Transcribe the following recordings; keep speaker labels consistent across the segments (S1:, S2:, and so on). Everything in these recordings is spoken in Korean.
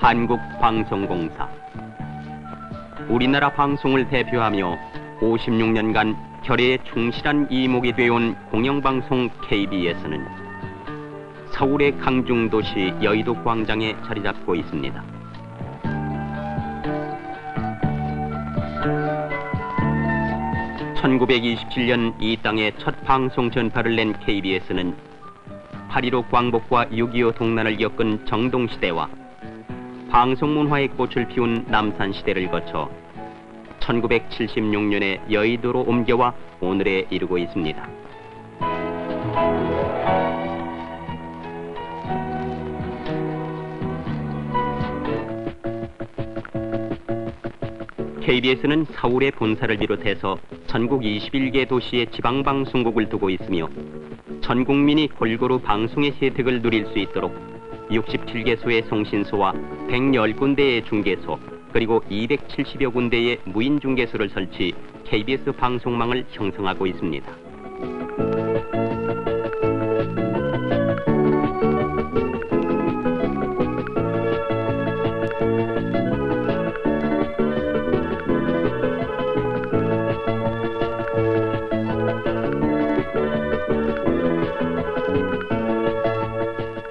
S1: 한국방송공사. 우리나라 방송을 대표하며 56년간 결의에 충실한 이목이 되어온 공영방송 KBS는 서울의 강중도시 여의도 광장에 자리 잡고 있습니다. (1927년) 이 땅에 첫 방송 전파를 낸 KBS는 8.15 광복과 6.25 동란을 겪은 정동시대와 방송문화의 꽃을 피운 남산시대를 거쳐 1976년에 여의도로 옮겨와 오늘에 이르고 있습니다. KBS는 서울의 본사를 비롯해서 전국 21개 도시의 지방방송국을 두고 있으며 전 국민이 골고루 방송의 혜택을 누릴 수 있도록 67개소의 송신소와 110군데의 중개소, 그리고 270여 군데의 무인중개소를 설치, KBS 방송망을 형성하고 있습니다.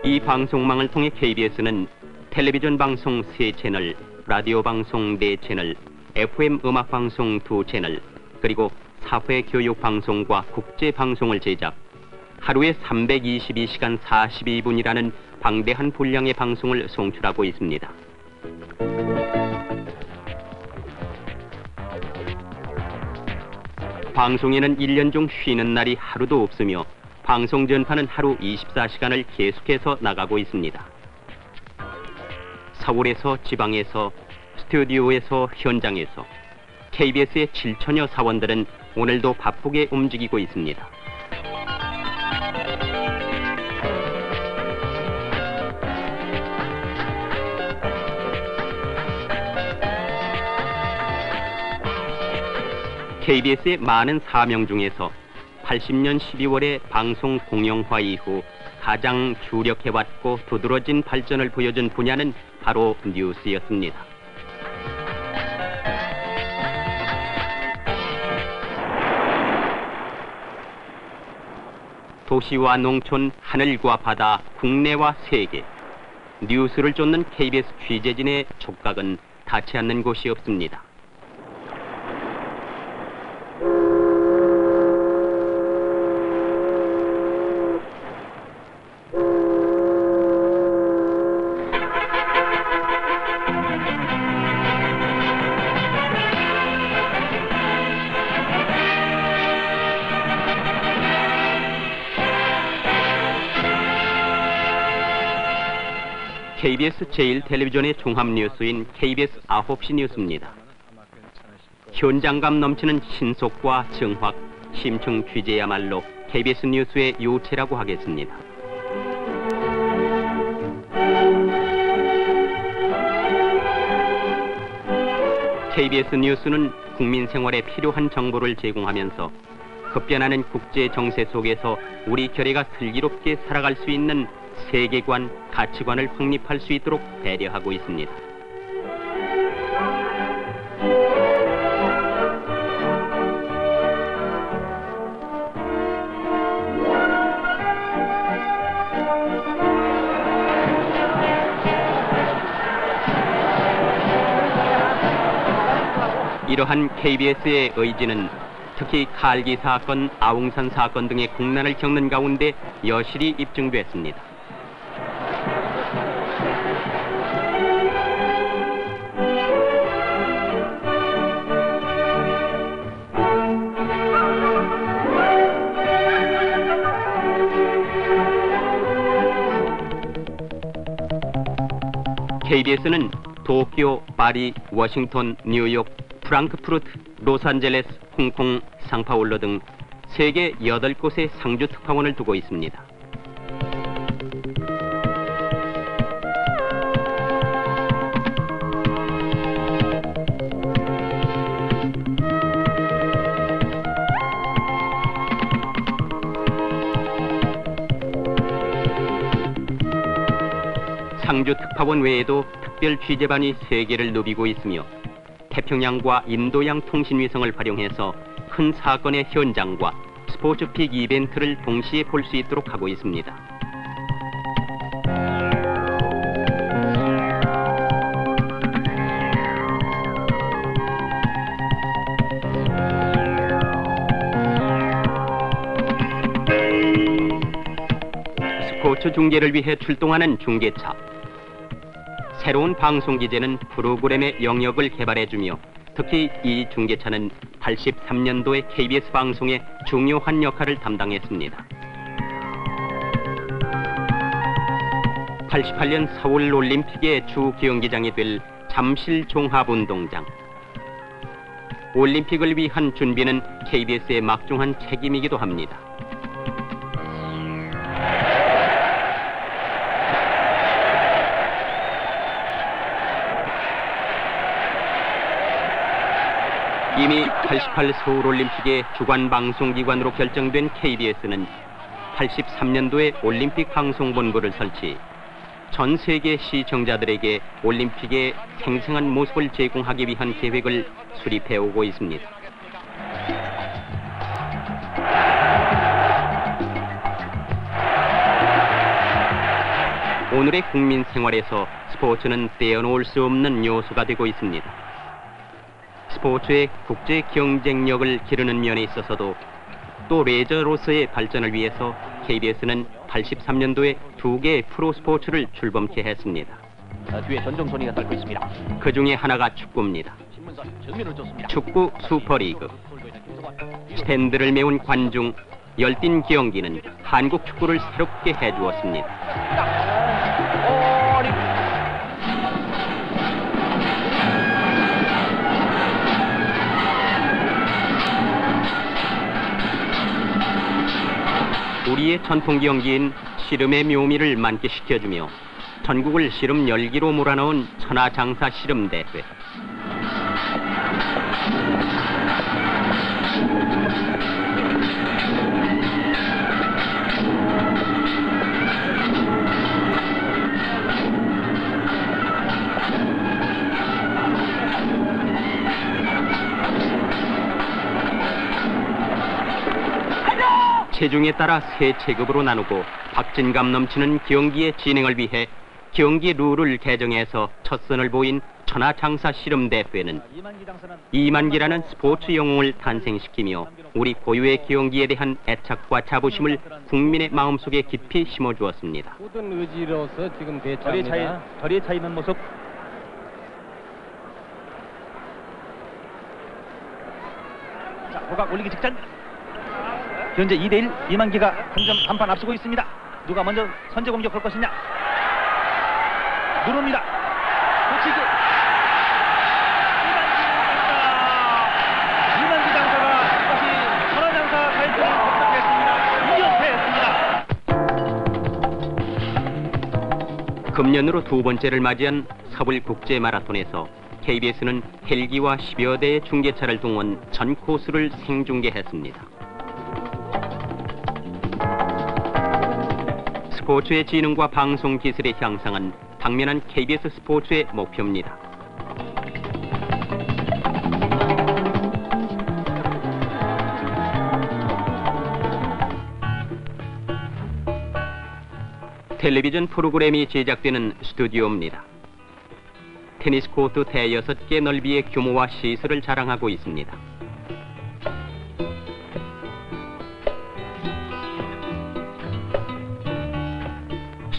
S1: 이 방송망을 통해 KBS는 텔레비전 방송 3채널, 라디오 방송 4채널, FM 음악 방송 2채널, 그리고 사회 교육 방송과 국제 방송을 제작, 하루에 322시간 42분이라는 방대한 분량의 방송을 송출하고 있습니다. 방송에는 1년 중 쉬는 날이 하루도 없으며 방송 전파는 하루 24시간을 계속해서 나가고 있습니다. 서울에서 지방에서 스튜디오에서 현장에서 KBS의 7천여 사원들은 오늘도 바쁘게 움직이고 있습니다. KBS의 많은 사명 중에서 80년 12월에 방송 공영화 이후 가장 주력해왔고 두드러진 발전을 보여준 분야는 바로 뉴스였습니다. 도시와 농촌, 하늘과 바다, 국내와 세계, 뉴스를 쫓는 KBS 취재진의 촉각은 닿지 않는 곳이 없습니다. KBS 제1텔레비전의 종합뉴스인 KBS 9시 뉴스입니다. 현장감 넘치는 신속과 정확, 심층 취재야말로 KBS 뉴스의 요체라고 하겠습니다. KBS 뉴스는 국민 생활에 필요한 정보를 제공하면서 급변하는 국제 정세 속에서 우리 결의가 슬기롭게 살아갈 수 있는 세계관, 가치관을 확립할 수 있도록 배려하고 있습니다. 이러한 KBS의 의지는 특히 칼기 사건, 아웅산 사건 등의 국난을 겪는 가운데 여실히 입증됐습니다. KBS는 도쿄, 파리, 워싱턴, 뉴욕, 프랑크푸르트, 로스앤젤레스, 홍콩, 상파울로 등 세계 8곳의 상주 특파원을 두고 있습니다. 상주 특파원 외에도 특별 취재반이 세계를 누비고 있으며 태평양과 인도양 통신위성을 활용해서 큰 사건의 현장과 스포츠픽 이벤트를 동시에 볼 수 있도록 하고 있습니다. 스포츠 중계를 위해 출동하는 중계차. 새로운 방송 기제는 프로그램의 영역을 개발해주며 특히 이 중계차는 83년도의 KBS 방송에 중요한 역할을 담당했습니다. 88년 서울 올림픽의 주 경기장이 될 잠실 종합운동장. 올림픽을 위한 준비는 KBS의 막중한 책임이기도 합니다. 이미 88 서울올림픽의 주관 방송기관으로 결정된 KBS는 83년도에 올림픽 방송본부를 설치, 전 세계 시청자들에게 올림픽의 생생한 모습을 제공하기 위한 계획을 수립해오고 있습니다. 오늘의 국민 생활에서 스포츠는 떼어놓을 수 없는 요소가 되고 있습니다. 스포츠의 국제 경쟁력을 기르는 면에 있어서도 또 레저로서의 발전을 위해서 KBS는 83년도에 2개의 프로 스포츠를 출범케 했습니다.
S2: 뒤에 전정 소리가 달고 있습니다.
S1: 그 중에 하나가 축구입니다. 축구 슈퍼리그. 스탠드를 메운 관중, 열띤 경기는 한국 축구를 새롭게 해주었습니다. 우리의 전통 경기인 씨름의 묘미를 만끽시켜주며 전국을 씨름 열기로 몰아넣은 천하장사 씨름대회. 체중에 따라 세 체급으로 나누고 박진감 넘치는 경기의 진행을 위해 경기 룰을 개정해서 첫 선을 보인 천하장사 씨름대회는 이만기라는 스포츠 영웅을 탄생시키며 우리 고유의 경기에 대한 애착과 자부심을 국민의 마음속에 깊이 심어주었습니다.
S3: 모든 의지로서 지금 대처합니다.
S2: 거리에 차 있는 모습. 자, 호각 올리기 직전. 현재 2대1 이만기가 한 점 단판 앞서고 있습니다. 누가 먼저 선제 공격할 것이냐. 누릅니다. 고치기. 이만기 장사가 다시 천하장사 타이틀을獲得했습니다.
S1: 금년으로 두 번째를 맞이한 서울 국제 마라톤에서 KBS는 헬기와 10여 대의 중계차를 동원 전 코스를 생중계했습니다. 스포츠의 진흥과 방송 기술의 향상은 당면한 KBS 스포츠의 목표입니다. 텔레비전 프로그램이 제작되는 스튜디오입니다. 테니스 코트 대여섯 개 넓이의 규모와 시설을 자랑하고 있습니다.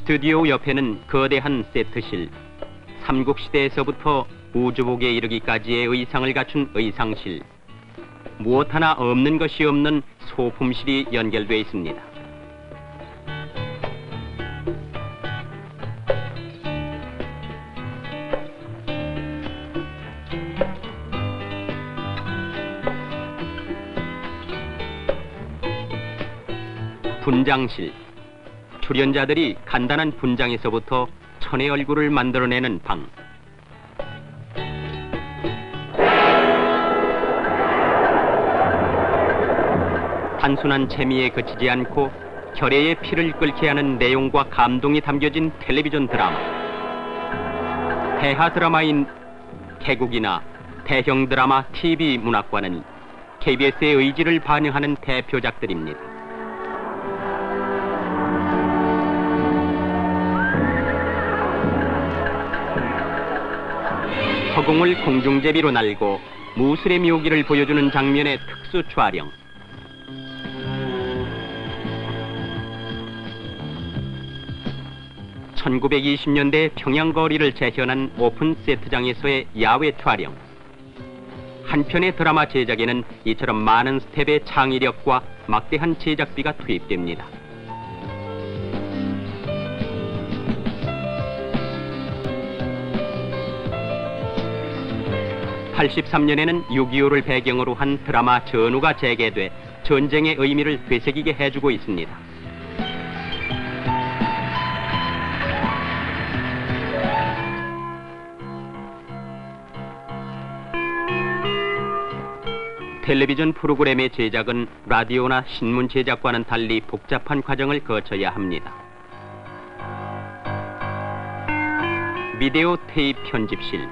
S1: 스튜디오 옆에는 거대한 세트실, 삼국시대에서부터 우주복에 이르기까지의 의상을 갖춘 의상실, 무엇 하나 없는 것이 없는 소품실이 연결되어 있습니다. 분장실. 출연자들이 간단한 분장에서부터 천의 얼굴을 만들어내는 방. 단순한 재미에 그치지 않고 결의의 피를 끓게 하는 내용과 감동이 담겨진 텔레비전 드라마. 대하 드라마인 개국이나 대형 드라마 TV 문학관은 KBS의 의지를 반영하는 대표작들입니다. 허공을 공중제비로 날고 무술의 묘기를 보여주는 장면의 특수 촬영. (1920년대) 평양 거리를 재현한 오픈 세트장에서의 야외 촬영. 한 편의 드라마 제작에는 이처럼 많은 스텝의 창의력과 막대한 제작비가 투입됩니다. (83년에는) 6.25를 배경으로 한 드라마 전우가 재개돼 전쟁의 의미를 되새기게 해주고 있습니다. 텔레비전 프로그램의 제작은 라디오나 신문 제작과는 달리 복잡한 과정을 거쳐야 합니다. 비디오 테이프 편집실.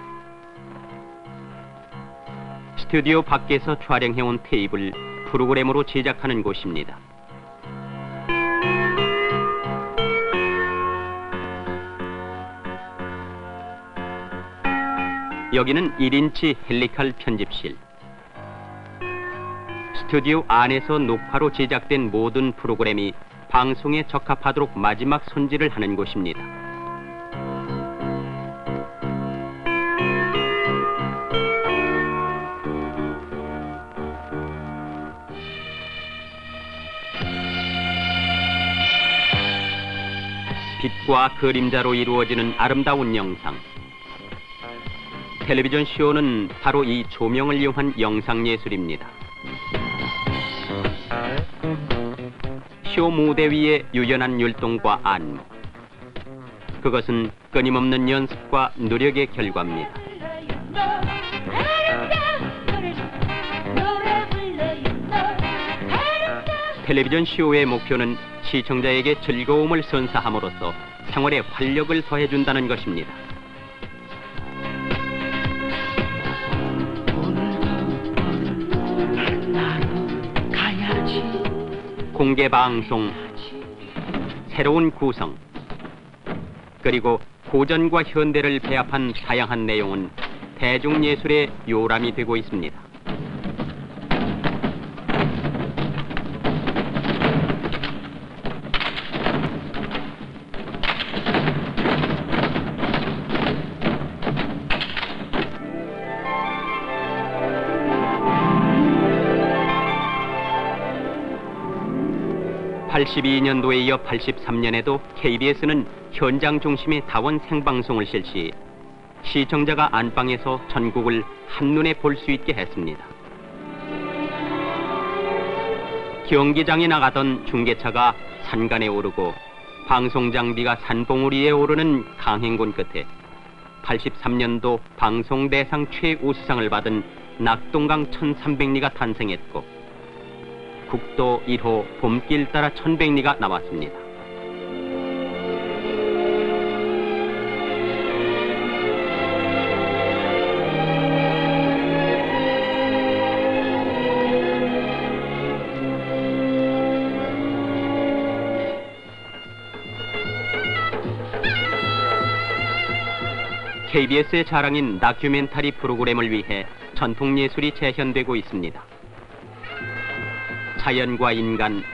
S1: 스튜디오 밖에서 촬영해온 테이프를 프로그램으로 제작하는 곳입니다. 여기는 1인치 헬리칼 편집실. 스튜디오 안에서 녹화로 제작된 모든 프로그램이 방송에 적합하도록 마지막 손질을 하는 곳입니다. 빛과 그림자로 이루어지는 아름다운 영상. 텔레비전 쇼는 바로 이 조명을 이용한 영상예술입니다. 쇼 무대 위의 유연한 율동과 안무. 그것은 끊임없는 연습과 노력의 결과입니다. 텔레비전 쇼의 목표는 시청자에게 즐거움을 선사함으로써 생활에 활력을 더해준다는 것입니다. 공개 방송, 새로운 구성, 그리고 고전과 현대를 배합한 다양한 내용은 대중예술의 요람이 되고 있습니다. (82년도에) 이어 (83년에도) KBS는 현장 중심의 다원 생방송을 실시, 시청자가 안방에서 전국을 한눈에 볼 수 있게 했습니다. 경기장에 나가던 중계차가 산간에 오르고 방송 장비가 산봉우리에 오르는 강행군 끝에 83년도 방송대상 최우수상을 받은 낙동강 1300리가 탄생했고, 국도 1호 봄길 따라 1100리가 나왔습니다. KBS의 자랑인 다큐멘터리 프로그램을 위해 전통예술이 재현되고 있습니다. 자연과 인간,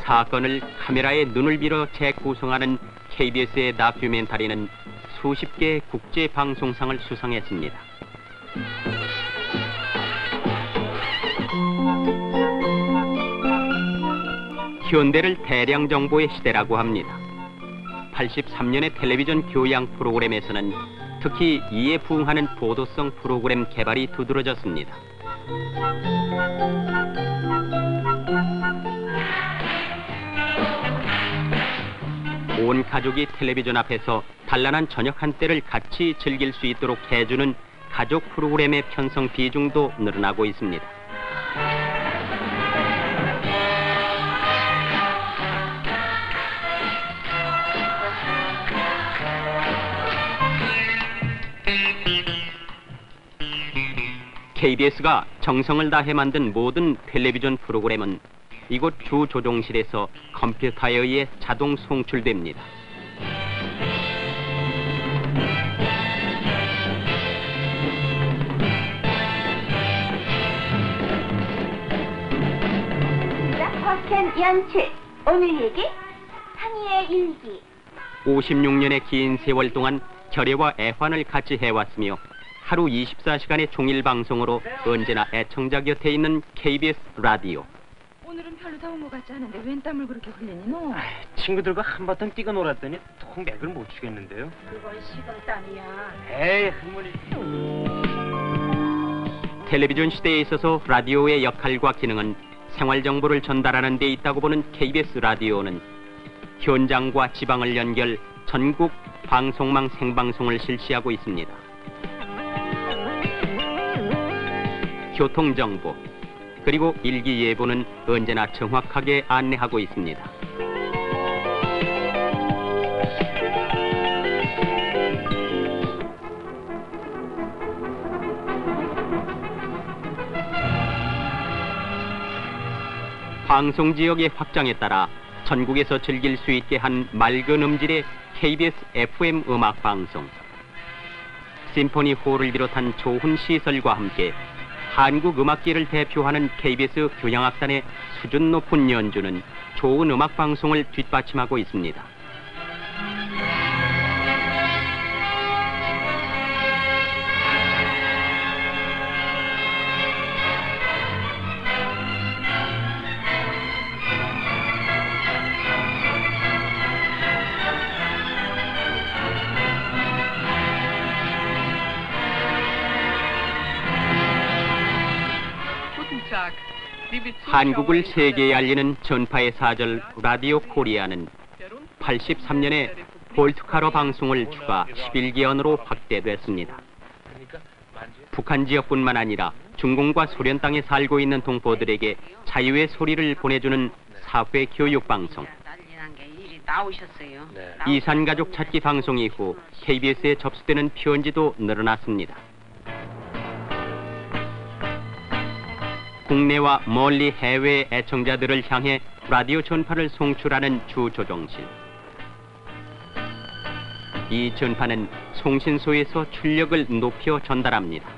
S1: 사건을 카메라에 눈을 빌어 재구성하는 KBS의 다큐멘터리는 수십 개의 국제방송상을 수상했습니다. 현대를 대량 정보의 시대라고 합니다. 83년의 텔레비전 교양 프로그램에서는 특히 이에 부응하는 보도성 프로그램 개발이 두드러졌습니다. 온 가족이 텔레비전 앞에서 단란한 저녁 한때를 같이 즐길 수 있도록 해주는 가족 프로그램의 편성 비중도 늘어나고 있습니다. KBS가 정성을 다해 만든 모든 텔레비전 프로그램은 이곳 주 조종실에서 컴퓨터에 의해 자동 송출됩니다.
S4: 허켄 연출 오늘 얘기 상의의 일기.
S1: 56년의 긴 세월 동안 결의와 애환을 같이 해왔으며 하루 24시간의 종일 방송으로 언제나 애청자 곁에 있는 KBS 라디오.
S5: 오늘은 별로 더운 것 같지 않은데 웬 땀을 그렇게 흘리니 너?
S3: 친구들과 한바탕 뛰고 놀았더니 통 맥을 못 추겠는데요.
S5: 그건 식은땀이야.
S3: 에이, 할머니.
S1: 텔레비전 시대에 있어서 라디오의 역할과 기능은 생활 정보를 전달하는 데 있다고 보는 KBS 라디오는 현장과 지방을 연결 전국 방송망 생방송을 실시하고 있습니다. 교통정보 그리고 일기예보는 언제나 정확하게 안내하고 있습니다. 방송지역의 확장에 따라 전국에서 즐길 수 있게 한 맑은 음질의 KBS FM 음악방송. 심포니홀을 비롯한 좋은 시설과 함께 한국 음악계를 대표하는 KBS 교향악단의 수준 높은 연주는 좋은 음악방송을 뒷받침하고 있습니다. 한국을 세계에 알리는 전파의 사절 라디오 코리아는 83년에 볼트카로 방송을 추가 11개연으로 확대됐습니다. 북한 지역뿐만 아니라 중공과 소련 땅에 살고 있는 동포들에게 자유의 소리를 보내주는 사회 교육 방송. 이산가족 찾기 방송 이후 KBS에 접수되는 편지도 늘어났습니다. 국내와 멀리 해외 애청자들을 향해 라디오 전파를 송출하는 주 조종실. 이 전파는 송신소에서 출력을 높여 전달합니다.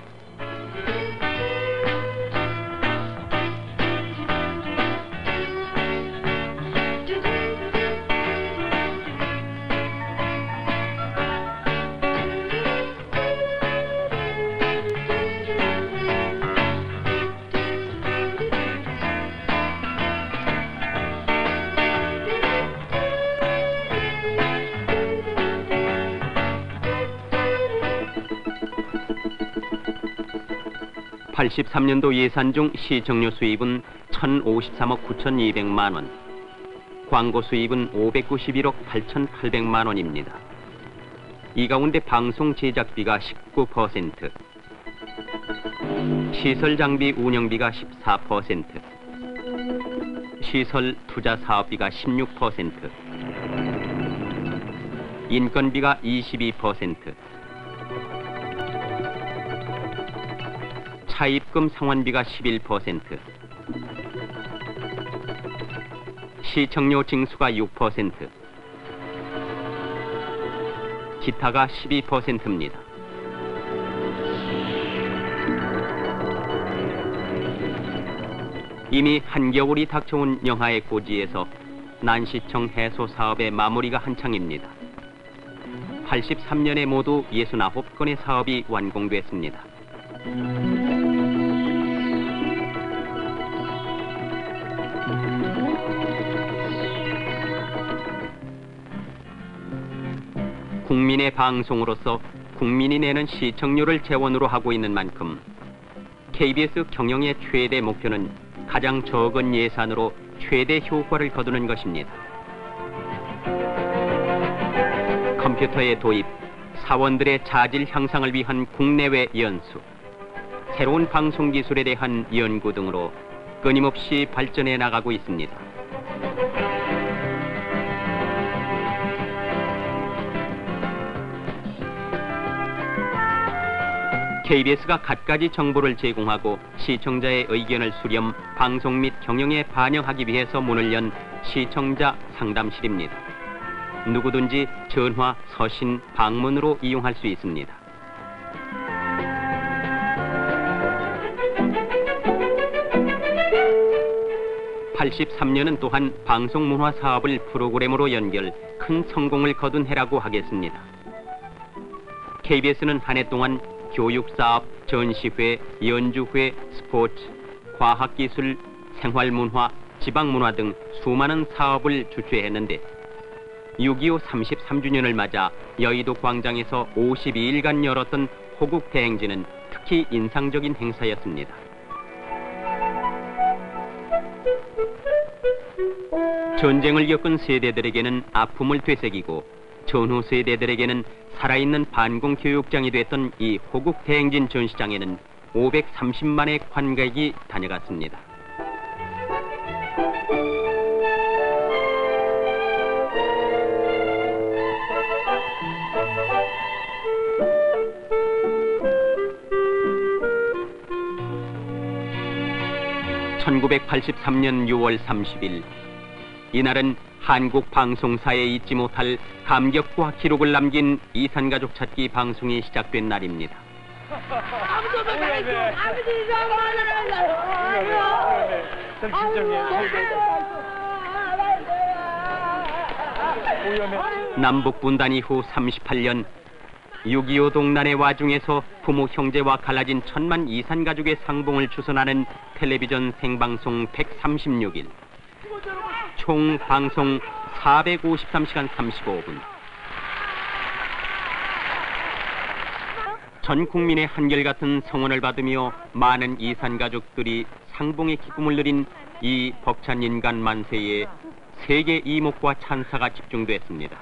S1: (83년도) 예산 중 시청료 수입은 1,053억 9,200만 원, 광고 수입은 591억 8,800만 원입니다. 이 가운데 방송 제작비가 19%, 시설 장비 운영비가 14%, 시설 투자 사업비가 16%, 인건비가 22%, 차입금 상환비가 11%, 시청료 징수가 6%, 기타가 12%입니다. 이미 한겨울이 닥쳐온 영하의 고지에서 난시청 해소 사업의 마무리가 한창입니다. 83년에 모두 69건의 사업이 완공됐습니다. 국민의 방송으로서 국민이 내는 시청료를 재원으로 하고 있는 만큼 KBS 경영의 최대 목표는 가장 적은 예산으로 최대 효과를 거두는 것입니다. 컴퓨터의 도입, 사원들의 자질 향상을 위한 국내외 연수, 새로운 방송 기술에 대한 연구 등으로 끊임없이 발전해 나가고 있습니다. KBS가 갖가지 정보를 제공하고 시청자의 의견을 수렴, 방송 및 경영에 반영하기 위해서 문을 연 시청자 상담실입니다. 누구든지 전화, 서신, 방문으로 이용할 수 있습니다. (83년은) 또한 방송문화 사업을 프로그램으로 연결, 큰 성공을 거둔 해라고 하겠습니다. KBS는 한 해 동안 교육사업, 전시회, 연주회, 스포츠, 과학기술, 생활문화, 지방문화 등 수많은 사업을 주최했는데 6.25 33주년을 맞아 여의도 광장에서 52일간 열었던 호국 대행진은 특히 인상적인 행사였습니다. 전쟁을 겪은 세대들에게는 아픔을 되새기고 전후 세대들에게는 살아있는 반공교육장이 됐던 이 호국 대행진 전시장에는 530만의 관객이 다녀갔습니다. (1983년 6월 30일) 이날은 한국 방송사에 잊지 못할 감격과 기록을 남긴 이산가족 찾기 방송이 시작된 날입니다. 남북 분단 이후 38년 6.25 동란의 와중에서 부모 형제와 갈라진 천만 이산가족의 상봉을 추선하는 텔레비전 생방송 136일. 총 방송 453시간 35분. 전 국민의 한결같은 성원을 받으며 많은 이산가족들이 상봉의 기쁨을 누린 이 벅찬 인간 만세에 세계 이목과 찬사가 집중됐습니다.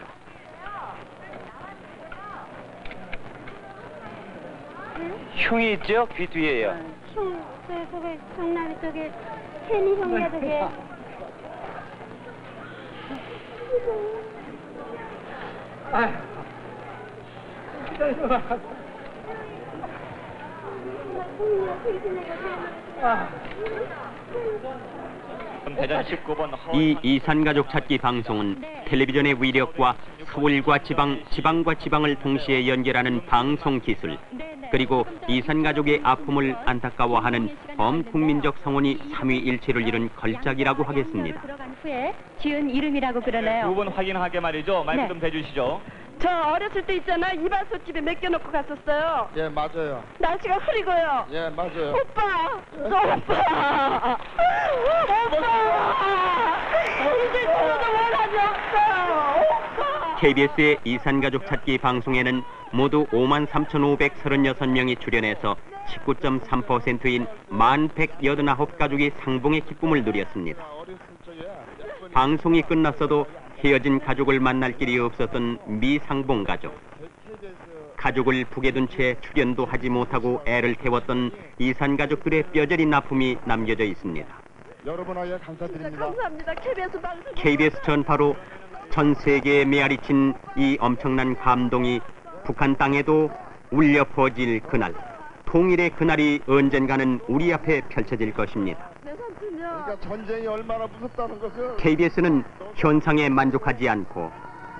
S3: 흉이 있죠? 귀 뒤에요.
S4: 흉, 저기 경남이 저기 혜니 형네 저기.
S3: 대전 19번
S1: 이 이산가족 찾기 방송은 텔레비전의 위력과 서울과 지방과 지방을 동시에 연결하는 방송 기술, 그리고 이산가족의 아픔을 안타까워하는 범국민적 성원이 삼위일체를 이룬 걸작이라고 하겠습니다.
S6: 들어간 후에 지은 이름이라고 그러네요.
S3: 두 분 확인하게 말이죠. 마이크
S6: 네.
S3: 좀 대주시죠.
S6: 저 어렸을 때 있잖아, 이발소집에 맡겨놓고 갔었어요.
S7: 예, 맞아요.
S6: 날씨가 흐리고요.
S7: 예, 맞아요.
S6: 오빠! 오빠! 이제 저도 원하지 없어요. 오빠!
S1: KBS의 이산가족 찾기 방송에는 모두 53,536명이 출연해서 19.3%인 1,189가족이 상봉의 기쁨을 누렸습니다. 방송이 끝났어도 헤어진 가족을 만날 길이 없었던 미상봉 가족. 가족을 북에 둔 채 출연도 하지 못하고 애를 태웠던 이산가족들의 뼈저린 아픔이 남겨져 있습니다.
S7: 여러분에게 감사드립니다.
S6: 감사합니다. KBS 방송.
S1: KBS 전파로 전 세계에 메아리친 이 엄청난 감동이 북한 땅에도 울려 퍼질 그날, 통일의 그날이 언젠가는 우리 앞에 펼쳐질 것입니다.
S7: 그러니까 전쟁이 얼마나 무섭다는 것을
S1: KBS는 현상에 만족하지 않고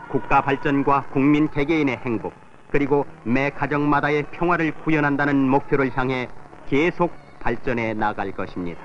S1: 국가 발전과 국민 개개인의 행복, 그리고 매 가정마다의 평화를 구현한다는 목표를 향해 계속 발전해 나갈 것입니다.